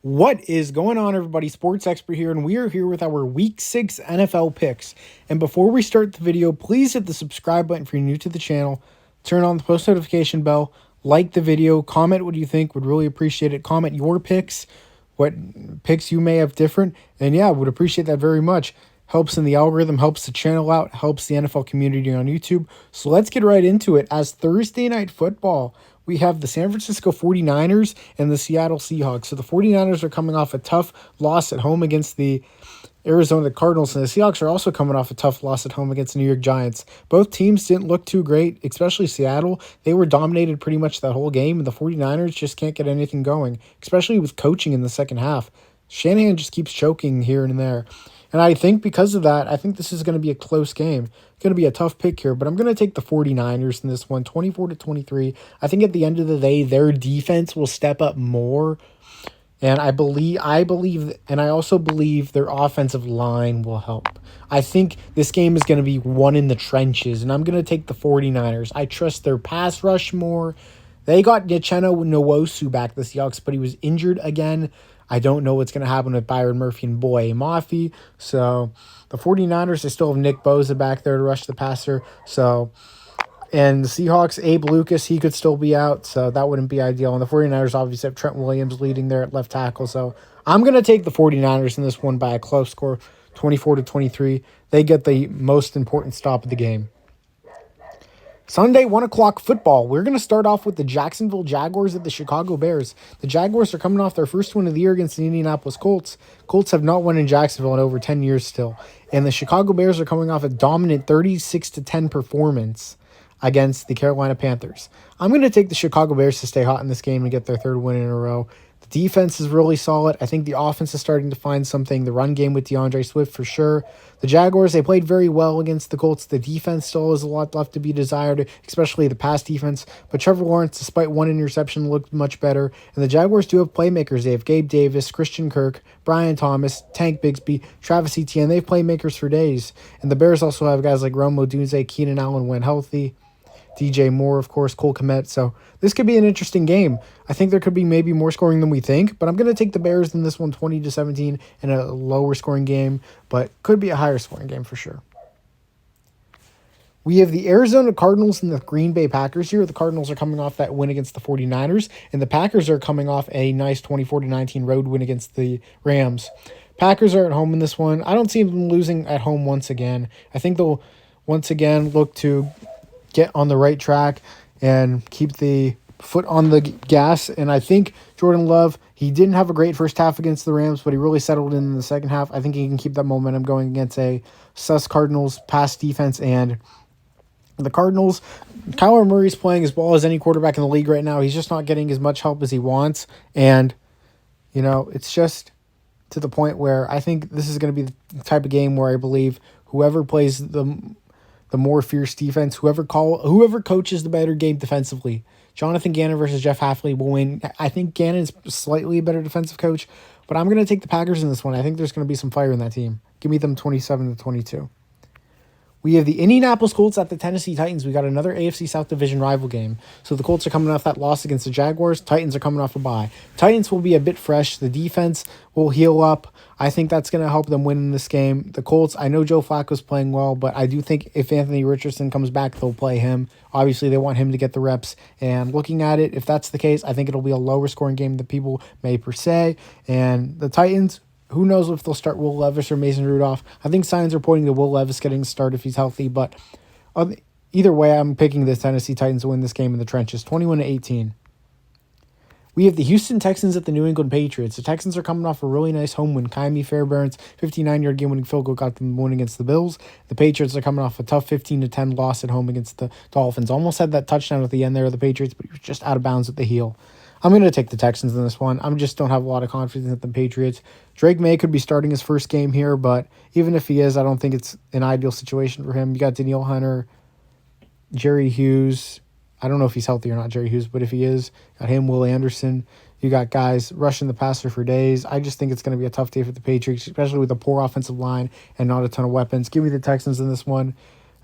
What is going on, everybody? Sports Expert here, and we are here with our Week 6 NFL picks. And before we start the video, please hit the subscribe button if you're new to the channel, turn on the post notification bell, like the video, comment what you think, would really appreciate it. Comment your picks, what picks you may have different, and yeah, would appreciate that very much. Helps in the algorithm, helps the channel out, helps the NFL community on YouTube. So let's get right into it. As Thursday Night Football, we have the San Francisco 49ers and the Seattle Seahawks. So the 49ers are coming off a tough loss at home against the Arizona Cardinals, and the Seahawks are also coming off a tough loss at home against the New York Giants. Both teams didn't look too great, especially Seattle. They were dominated pretty much that whole game, and the 49ers just can't get anything going, especially with coaching in the second half. Shanahan just keeps choking here and there. And I think because of that, I think this is going to be a close game. It's going to be a tough pick here, but I'm going to take the 49ers in this one, 24-23. I think at the end of the day, their defense will step up more. And I also believe their offensive line will help. I think this game is going to be won in the trenches, and I'm going to take the 49ers. I trust their pass rush more. They got Uchenna Nwosu back, the Seahawks, but he was injured again. I don't know what's going to happen with Byron Murphy and Boye Mafi. So the 49ers, they still have Nick Bosa back there to rush the passer. And the Seahawks, Abe Lucas, he could still be out, so that wouldn't be ideal. And the 49ers obviously have Trent Williams leading there at left tackle. So I'm going to take the 49ers in this one by a close score, 24-23. They get the most important stop of the game. Sunday, 1 o'clock football. We're going to start off with the Jacksonville Jaguars at the Chicago Bears. The Jaguars are coming off their first win of the year against the Indianapolis Colts. Colts have not won in Jacksonville in over 10 years still. And the Chicago Bears are coming off a dominant 36-10 performance against the Carolina Panthers. I'm going to take the Chicago Bears to stay hot in this game and get their third win in a row. The defense is really solid. I think the offense is starting to find something. The run game with DeAndre Swift for sure. The Jaguars, they played very well against the Colts. The defense still has a lot left to be desired, especially the pass defense. But Trevor Lawrence, despite one interception, looked much better. And the Jaguars do have playmakers. They have Gabe Davis, Christian Kirk, Brian Thomas, Tank Bigsby, Travis Etienne. They have playmakers for days. And the Bears also have guys like Rome Odunze, Keenan Allen when healthy. DJ Moore, of course, Cole Kmet. So this could be an interesting game. I think there could be maybe more scoring than we think, but I'm going to take the Bears in this one, 20-17, in a lower scoring game, but could be a higher scoring game for sure. We have the Arizona Cardinals and the Green Bay Packers here. The Cardinals are coming off that win against the 49ers, and the Packers are coming off a nice 24-19 road win against the Rams. Packers are at home in this one. I don't see them losing at home once again. I think they'll once again look to get on the right track and keep the foot on the gas. And I think Jordan Love, he didn't have a great first half against the Rams, but he really settled in the second half. I think he can keep that momentum going against a sus Cardinals pass defense. And the Cardinals, Kyler Murray's playing as well as any quarterback in the league right now. He's just not getting as much help as he wants. And, it's just to the point where I think this is going to be the type of game where I believe whoever plays the more fierce defense, whoever coaches the better game defensively. Jonathan Gannon versus Jeff Hafley will win. I think Gannon's slightly a better defensive coach, but I'm going to take the Packers in this one. I think there's going to be some fire in that team. Give me them 27-22. We have the Indianapolis Colts at the Tennessee Titans. We got another AFC South Division rival game. So the Colts are coming off that loss against the Jaguars. Titans are coming off a bye. Titans will be a bit fresh. The defense will heal up. I think that's going to help them win in this game. The Colts, I know Joe Flacco's playing well, but I do think if Anthony Richardson comes back, they'll play him. Obviously, they want him to get the reps. And looking at it, if that's the case, I think it'll be a lower scoring game than people may per se. And the Titans, who knows if they'll start Will Levis or Mason Rudolph. I think signs are pointing to Will Levis getting a start if he's healthy. But either way, I'm picking the Tennessee Titans to win this game in the trenches, 21-18. We have the Houston Texans at the New England Patriots. The Texans are coming off a really nice home win. Kymie Fairbairn's 59-yard game-winning field goal got them win against the Bills. The Patriots are coming off a tough 15-10 loss at home against the Dolphins. Almost had that touchdown at the end there of the Patriots, but he was just out of bounds at the heel. I'm going to take the Texans in this one. I just don't have a lot of confidence in the Patriots. Drake May could be starting his first game here, but even if he is, I don't think it's an ideal situation for him. You got Danielle Hunter, Jerry Hughes. I don't know if he's healthy or not, Jerry Hughes, but if he is, got him, Will Anderson. You got guys rushing the passer for days. I just think it's going to be a tough day for the Patriots, especially with a poor offensive line and not a ton of weapons. Give me the Texans in this one.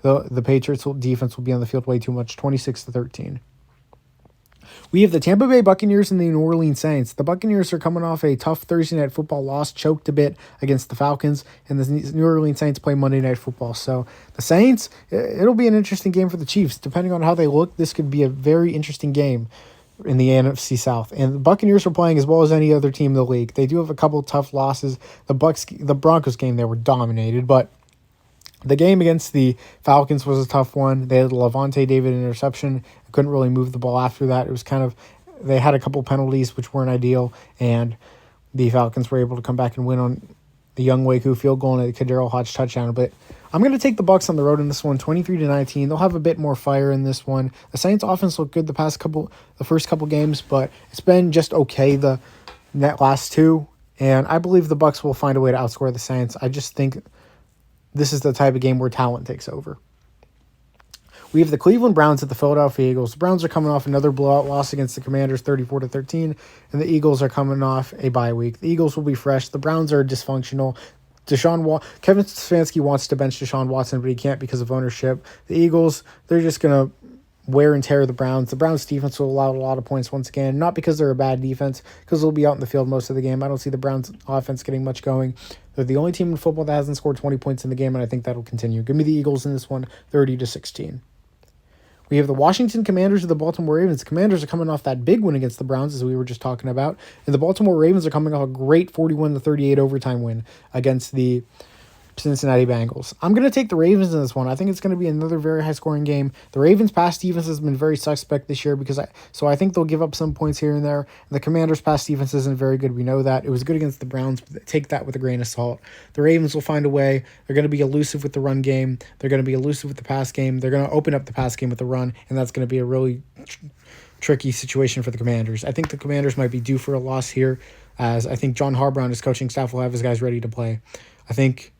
The Patriots defense will be on the field way too much, 26-13. We have the Tampa Bay Buccaneers and the New Orleans Saints. The Buccaneers are coming off a tough Thursday Night Football loss, choked a bit against the Falcons, and the New Orleans Saints play Monday Night Football. So the Saints, it'll be an interesting game for the Chiefs. Depending on how they look, this could be a very interesting game in the NFC South. And the Buccaneers are playing as well as any other team in the league. They do have a couple tough losses. The Broncos game, they were dominated, but the game against the Falcons was a tough one. They had a Levante David interception. Couldn't really move the ball after that. It was kind of, they had a couple penalties which weren't ideal, and the Falcons were able to come back and win on the Young Waku field goal and a Kadero Hodge touchdown. But I'm going to take the Bucs on the road in this one, 23-19. They'll have a bit more fire in this one. The Saints offense looked good the first couple games, but it's been just okay the last two, and I believe the Bucs will find a way to outscore the Saints. I just think this is the type of game where talent takes over. We have the Cleveland Browns at the Philadelphia Eagles. The Browns are coming off another blowout loss against the Commanders, 34-13, and the Eagles are coming off a bye week. The Eagles will be fresh. The Browns are dysfunctional. Kevin Stefanski wants to bench Deshaun Watson, but he can't because of ownership. The Eagles, they're just going to wear and tear the Browns. The Browns defense will allow a lot of points once again, not because they're a bad defense, because they'll be out in the field most of the game. I don't see the Browns offense getting much going. They're the only team in football that hasn't scored 20 points in the game, and I think that'll continue. Give me the Eagles in this one, 30-16. We have the Washington Commanders of the Baltimore Ravens. The Commanders are coming off that big win against the Browns, as we were just talking about. And the Baltimore Ravens are coming off a great 41-38 overtime win against the Cincinnati Bengals. I'm going to take the Ravens in this one. I think it's going to be another very high-scoring game. The Ravens' pass defense has been very suspect this year, so I think they'll give up some points here and there. And the Commanders' pass defense isn't very good. We know that. It was good against the Browns, but take that with a grain of salt. The Ravens will find a way. They're going to be elusive with the run game. They're going to be elusive with the pass game. They're going to open up the pass game with the run, and that's going to be a really tricky situation for the Commanders. I think the Commanders might be due for a loss here, as I think John Harbaugh and his coaching staff will have his guys ready to play. I think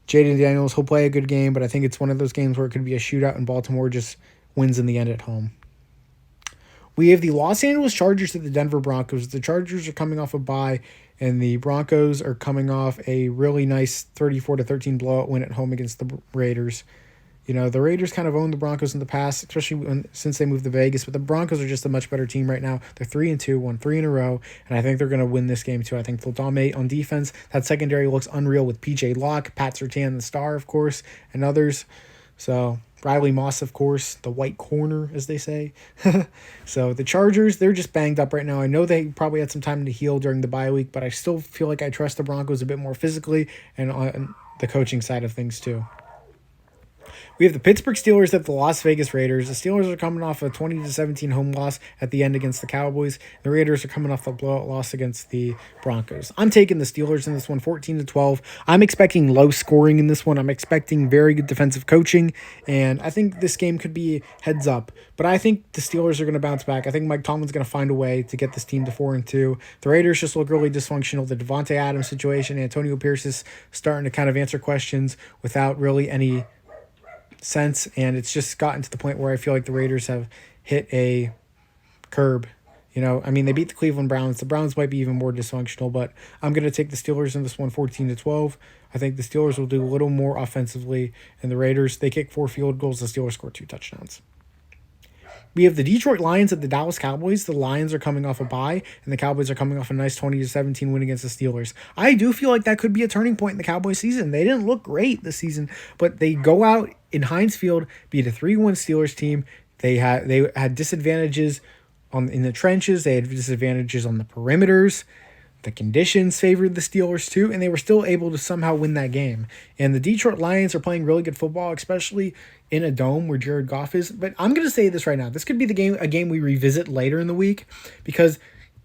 Jaden Daniels, he'll play a good game, but I think it's one of those games where it could be a shootout and Baltimore just wins in the end at home. We have the Los Angeles Chargers at the Denver Broncos. The Chargers are coming off a bye, and the Broncos are coming off a really nice 34-13 blowout win at home against the Raiders. You know, the Raiders kind of owned the Broncos in the past, especially since they moved to Vegas, but the Broncos are just a much better team right now. They're 3-2, won 3 in a row, and I think they're going to win this game too. I think they'll dominate on defense. That secondary looks unreal with P.J. Locke, Pat Surtain, the star, of course, and others. So Riley Moss, of course, the white corner, as they say. So the Chargers, they're just banged up right now. I know they probably had some time to heal during the bye week, but I still feel like I trust the Broncos a bit more physically and on the coaching side of things too. We have the Pittsburgh Steelers at the Las Vegas Raiders. The Steelers are coming off a 20-17 home loss at the end against the Cowboys. The Raiders are coming off a blowout loss against the Broncos. I'm taking the Steelers in this one, 14-12. I'm expecting low scoring in this one. I'm expecting very good defensive coaching, and I think this game could be heads up. But I think the Steelers are going to bounce back. I think Mike Tomlin's going to find a way to get this team to 4-2. The Raiders just look really dysfunctional. The Devontae Adams situation, Antonio Pierce is starting to kind of answer questions without really any sense, and it's just gotten to the point where I feel like the Raiders have hit a curb. You know, I mean, they beat the Cleveland Browns. The Browns might be even more dysfunctional, but I'm going to take the Steelers in this one, 14-12. I think the Steelers will do a little more offensively, and the Raiders, they kick 4 field goals. The Steelers score 2 touchdowns. We have the Detroit Lions at the Dallas Cowboys. The Lions are coming off a bye, and the Cowboys are coming off a nice 20-17 win against the Steelers. I do feel like that could be a turning point in the Cowboys season. They didn't look great this season, but they go out in Heinz Field, beat a 3-1 Steelers team. They had disadvantages in the trenches. They had disadvantages on the perimeters. The conditions favored the Steelers too, and they were still able to somehow win that game. And the Detroit Lions are playing really good football, especially in a dome where Jared Goff is. But I'm going to say this right now. This could be a game we revisit later in the week, because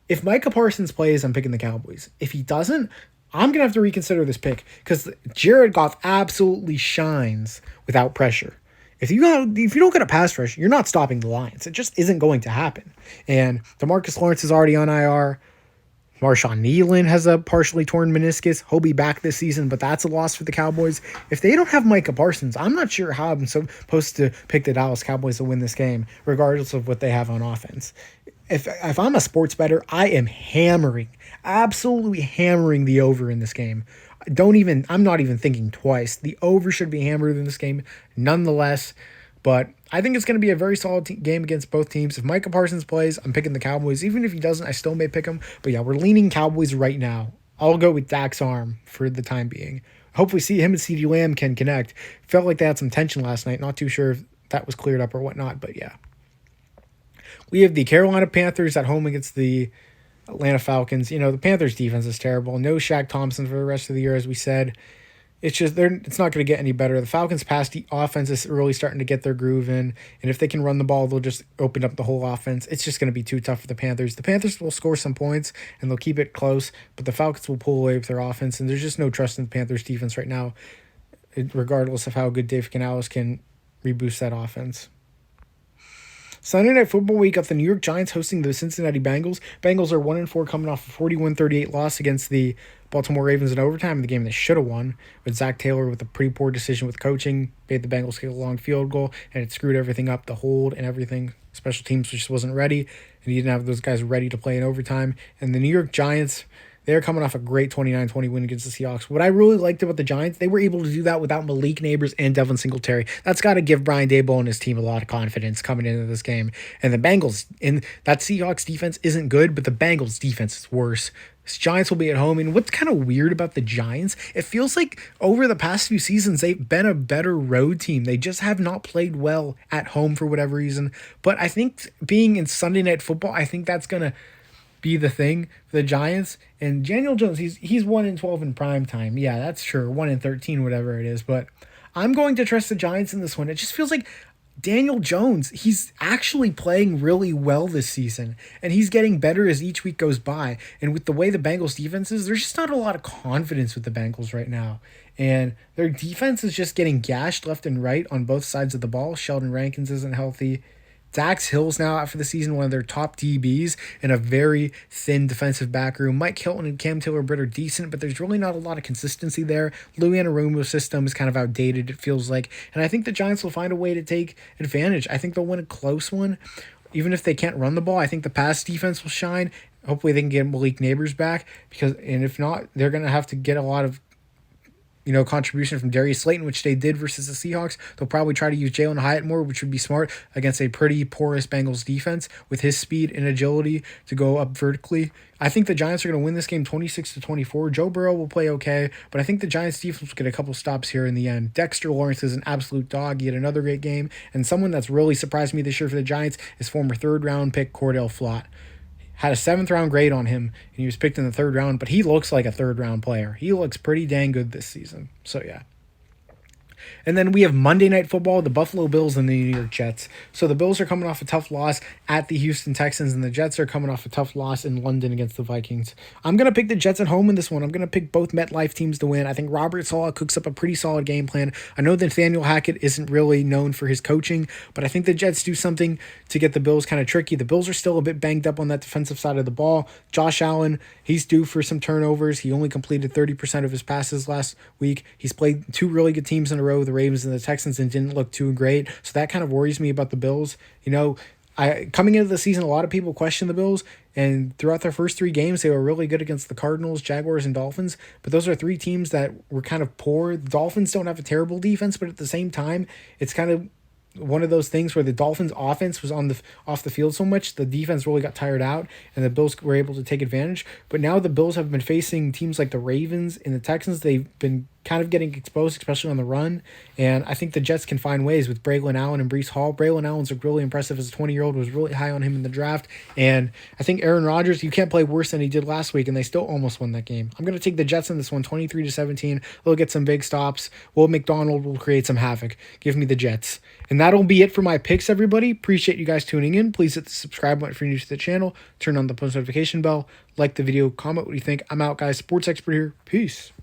if Micah Parsons plays, I'm picking the Cowboys. If he doesn't, I'm going to have to reconsider this pick, because Jared Goff absolutely shines without pressure. If you don't get a pass rush, you're not stopping the Lions. It just isn't going to happen. And DeMarcus Lawrence is already on IR. Marshawn Nealon has a partially torn meniscus. He'll be back this season, but that's a loss for the Cowboys. If they don't have Micah Parsons, I'm not sure how I'm supposed to pick the Dallas Cowboys to win this game, regardless of what they have on offense. If I'm a sports bettor, I am absolutely hammering the over in this game. I'm not even thinking twice. The over should be hammered in this game nonetheless. But I think it's going to be a very solid game against both teams. If Micah Parsons plays, I'm picking the Cowboys. Even if he doesn't, I still may pick him. But yeah, we're leaning Cowboys right now. I'll go with Dak's arm for the time being. Hopefully see him and CeeDee Lamb can connect. Felt like they had some tension last night. Not too sure if that was cleared up or whatnot, but yeah. We have the Carolina Panthers at home against the Atlanta Falcons. You know, the Panthers defense is terrible. No Shaq Thompson for the rest of the year, as we said. It's just it's not going to get any better. The Falcons' pass offense is really starting to get their groove in, and if they can run the ball, they'll just open up the whole offense. It's just going to be too tough for the Panthers. The Panthers will score some points, and they'll keep it close, but the Falcons will pull away with their offense, and there's just no trust in the Panthers' defense right now, regardless of how good Dave Canales can reboost that offense. Sunday Night Football, we got the New York Giants hosting the Cincinnati Bengals. Bengals are 1-4 coming off a 41-38 loss against the Baltimore Ravens in overtime in the game they should have won, with Zach Taylor with a pretty poor decision with coaching, made the Bengals get a long field goal, and it screwed everything up, the hold and everything. Special teams just wasn't ready, and he didn't have those guys ready to play in overtime. And the New York Giants, they're coming off a great 29-20 win against the Seahawks. What I really liked about the Giants, they were able to do that without Malik Neighbors and Devin Singletary. That's got to give Brian Daboll and his team a lot of confidence coming into this game. And the Bengals, in that Seahawks defense isn't good, but the Bengals defense is worse. This Giants will be at home. And what's kind of weird about the Giants, it feels like over the past few seasons, they've been a better road team. They just have not played well at home for whatever reason. But I think being in Sunday Night Football, I think that's going to be the thing for the Giants. And Daniel Jones, he's 1-12 in prime time. Yeah, that's sure. 1-13, whatever it is. But I'm going to trust the Giants in this one. It just feels like Daniel Jones, he's actually playing really well this season. And he's getting better as each week goes by. And with the way the Bengals defense is, there's just not a lot of confidence with the Bengals right now. And their defense is just getting gashed left and right on both sides of the ball. Sheldon Rankins isn't healthy. Dax Hill's now out for the season, one of their top DBs in a very thin defensive back room. Mike Hilton and Cam Taylor-Britt are decent, but there's really not a lot of consistency there. Louis Anarumo's system is kind of outdated, it feels like. And I think the Giants will find a way to take advantage. I think they'll win a close one. Even if they can't run the ball, I think the pass defense will shine. Hopefully they can get Malik Neighbors back, and if not, they're going to have to get a lot of contribution from Darius Slayton, which they did versus the Seahawks. They'll probably try to use Jalen Hyatt more, which would be smart against a pretty porous Bengals defense with his speed and agility to go up vertically. I think the Giants are going to win this game 26-24. Joe Burrow will play okay, but I think the Giants defense will get a couple stops here in the end. Dexter Lawrence is an absolute dog. He had another great game, and someone that's really surprised me this year for the Giants is former third-round pick Cordell Flott. Had a 7th-round grade on him, and he was picked in the 3rd round, but he looks like a 3rd-round player. He looks pretty dang good this season. So, yeah. And then we have Monday Night Football, the Buffalo Bills and the New York Jets. So the Bills are coming off a tough loss at the Houston Texans, and the Jets are coming off a tough loss in London against the Vikings. I'm going to pick the Jets at home in this one. I'm going to pick both MetLife teams to win. I think Robert Saleh cooks up a pretty solid game plan. I know that Nathaniel Hackett isn't really known for his coaching, but I think the Jets do something to get the Bills kind of tricky. The Bills are still a bit banged up on that defensive side of the ball. Josh Allen, he's due for some turnovers. He only completed 30% of his passes last week. He's played 2 really good teams in a row, the Ravens and the Texans, and didn't look too great. So that kind of worries me about the Bills. Coming into the season, a lot of people question the Bills, and throughout their first 3 games, they were really good against the Cardinals, Jaguars, and Dolphins. But those are 3 teams that were kind of poor. The Dolphins don't have a terrible defense, but at the same time, it's kind of one of those things where the Dolphins' offense was off the field so much, the defense really got tired out, and the Bills were able to take advantage. But now the Bills have been facing teams like the Ravens and the Texans. They've been kind of getting exposed, especially on the run. And I think the Jets can find ways with Braylon Allen and Breece Hall. Braylon Allen's really impressive as a 20-year-old, was really high on him in the draft. And I think Aaron Rodgers, you can't play worse than he did last week, and they still almost won that game. I'm going to take the Jets in this one, 23-17. They'll get some big stops. Will McDonald will create some havoc. Give me the Jets. And that'll be it for my picks, everybody. Appreciate you guys tuning in. Please hit the subscribe button if you're new to the channel. Turn on the post notification bell. Like the video. Comment what you think. I'm out, guys. Sports Expert here. Peace.